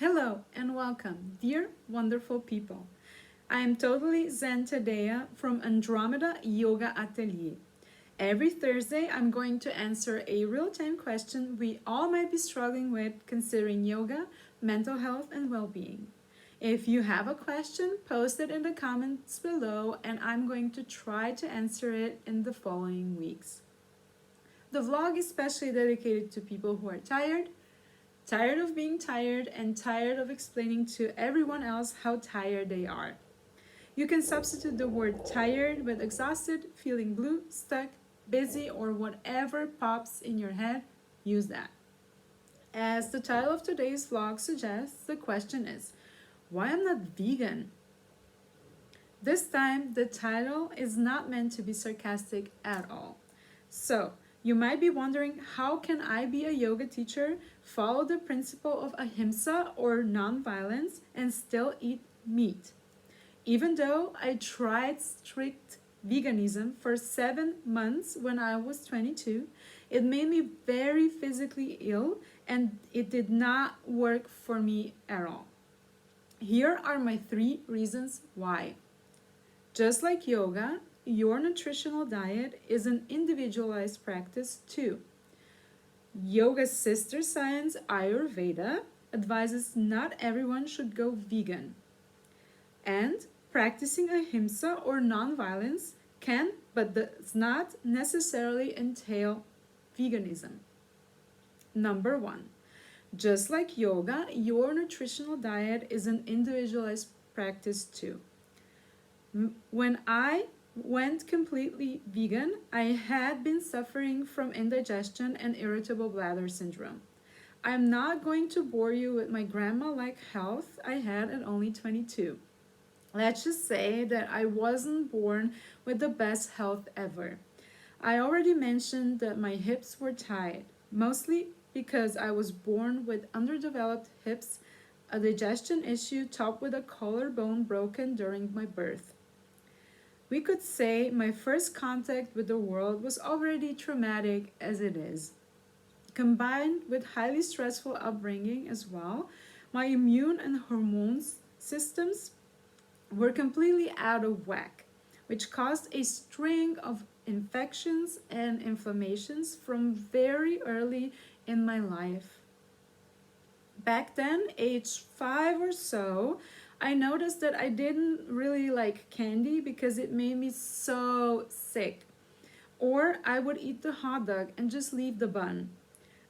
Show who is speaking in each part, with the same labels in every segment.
Speaker 1: Hello and welcome, dear wonderful people. I am totally Zen Tadeya from Andromeda Yoga Atelier. Every Thursday, I'm going to answer a real-time question we all might be struggling with considering yoga, mental health, and well-being. If you have a question, post it in the comments below and I'm going to try to answer it in the following weeks. The vlog is specially dedicated to people who are tired of being tired, and tired of explaining to everyone else how tired they are. You can substitute the word tired with exhausted, feeling blue, stuck, busy, or whatever pops in your head, use that. As the title of today's vlog suggests, the question is, why I'm not vegan? This time, the title is not meant to be sarcastic at all. So, you might be wondering, how can I be a yoga teacher, follow the principle of ahimsa or non-violence, and still eat meat? Even though I tried strict veganism for 7 months when I was 22, it made me very physically ill and it did not work for me at all. Here are my 3 reasons why. Just like yoga, your nutritional diet is an individualized practice too. Yoga's sister science, Ayurveda, advises not everyone should go vegan. And practicing ahimsa or non-violence can but does not necessarily entail veganism. Number 1. Just like yoga, your nutritional diet is an individualized practice too. When I went completely vegan, I had been suffering from indigestion and irritable bladder syndrome. I'm not going to bore you with my grandma-like health I had at only 22. Let's just say that I wasn't born with the best health ever. I already mentioned that my hips were tied, mostly because I was born with underdeveloped hips, a digestion issue topped with a collarbone broken during my birth. We could say my first contact with the world was already traumatic as it is. Combined with highly stressful upbringing as well, my immune and hormones systems were completely out of whack, which caused a string of infections and inflammations from very early in my life. Back then, age 5 or so, I noticed that I didn't really like candy because it made me so sick. Or I would eat the hot dog and just leave the bun.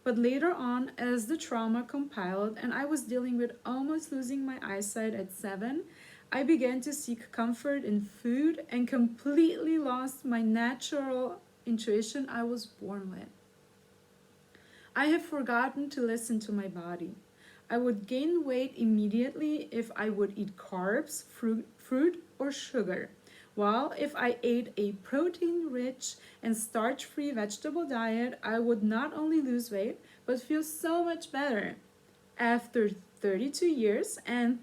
Speaker 1: But later on, as the trauma compiled and I was dealing with almost losing my eyesight at 7, I began to seek comfort in food and completely lost my natural intuition I was born with. I have forgotten to listen to my body. I would gain weight immediately if I would eat carbs, fruit, or sugar. While if I ate a protein-rich and starch-free vegetable diet, I would not only lose weight, but feel so much better. After 32 years and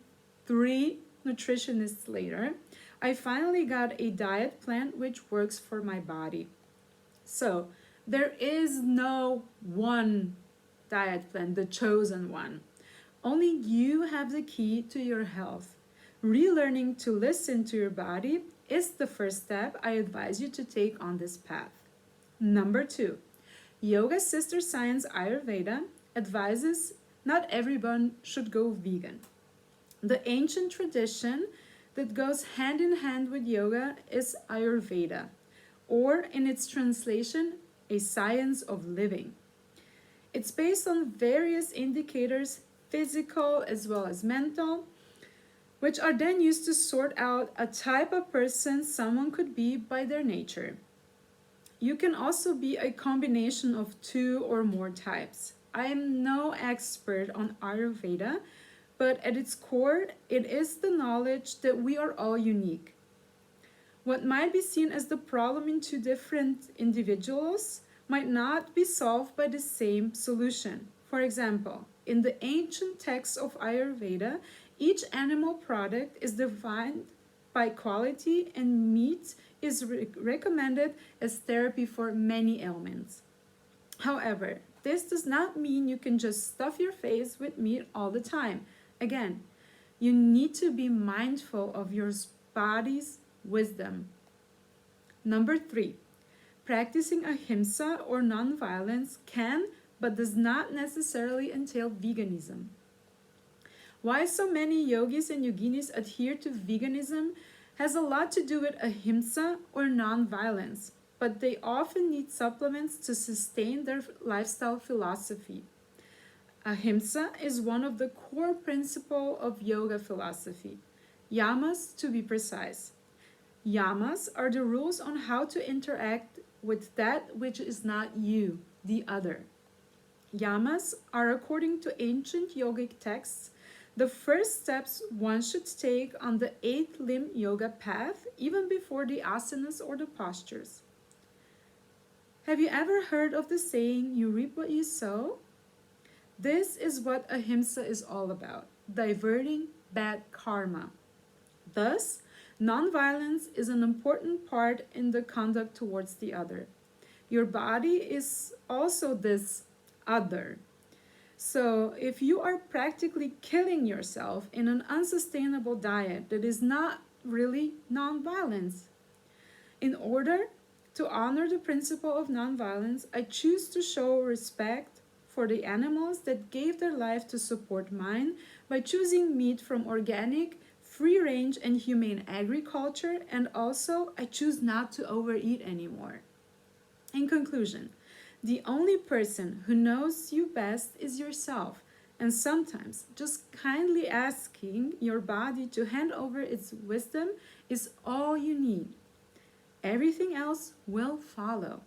Speaker 1: 3 nutritionists later, I finally got a diet plan which works for my body. So, there is no one diet plan, the chosen one. Only you have the key to your health. Relearning to listen to your body is the first step I advise you to take on this path. Number 2, Yoga Sister Science Ayurveda advises not everyone should go vegan. The ancient tradition that goes hand in hand with yoga is Ayurveda, or in its translation, a science of living. It's based on various indicators, physical as well as mental, which are then used to sort out a type of person someone could be by their nature. You can also be a combination of 2 or more types. I am no expert on Ayurveda, but at its core, it is the knowledge that we are all unique. What might be seen as the problem in 2 different individuals might not be solved by the same solution. For example, in the ancient texts of Ayurveda, each animal product is defined by quality and meat is recommended as therapy for many ailments. However, this does not mean you can just stuff your face with meat all the time. Again, you need to be mindful of your body's wisdom. Number 3, practicing ahimsa or nonviolence can but does not necessarily entail veganism. Why so many yogis and yoginis adhere to veganism has a lot to do with ahimsa or nonviolence, but they often need supplements to sustain their lifestyle philosophy. Ahimsa is one of the core principles of yoga philosophy. Yamas, to be precise. Yamas are the rules on how to interact with that which is not you, the other. Yamas are, according to ancient yogic texts, the first steps one should take on the 8-limb yoga path, even before the asanas or the postures. Have you ever heard of the saying, you reap what you sow? This is what ahimsa is all about, diverting bad karma. Thus, nonviolence is an important part in the conduct towards the other. Your body is also this other. So if you are practically killing yourself in an unsustainable diet that is not really nonviolence, in order to honor the principle of nonviolence, I choose to show respect for the animals that gave their life to support mine by choosing meat from organic, free-range, and humane agriculture, and also I choose not to overeat anymore. In conclusion, the only person who knows you best is yourself, and sometimes just kindly asking your body to hand over its wisdom is all you need. Everything else will follow.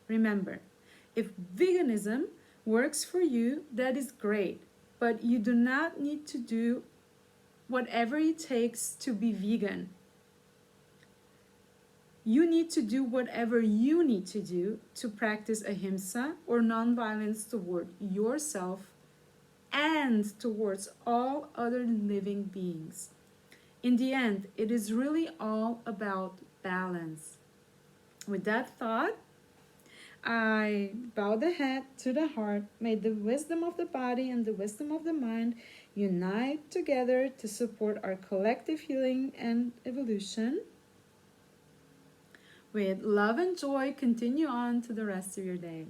Speaker 1: Remember, if veganism works for you, that is great, but you do not need to do whatever it takes to be vegan. You need to do whatever you need to do to practice ahimsa or nonviolence toward yourself and towards all other living beings. In the end, it is really all about balance. With that thought, I bow the head to the heart. May the wisdom of the body and the wisdom of the mind unite together to support our collective healing and evolution. With love and joy, continue on to the rest of your day.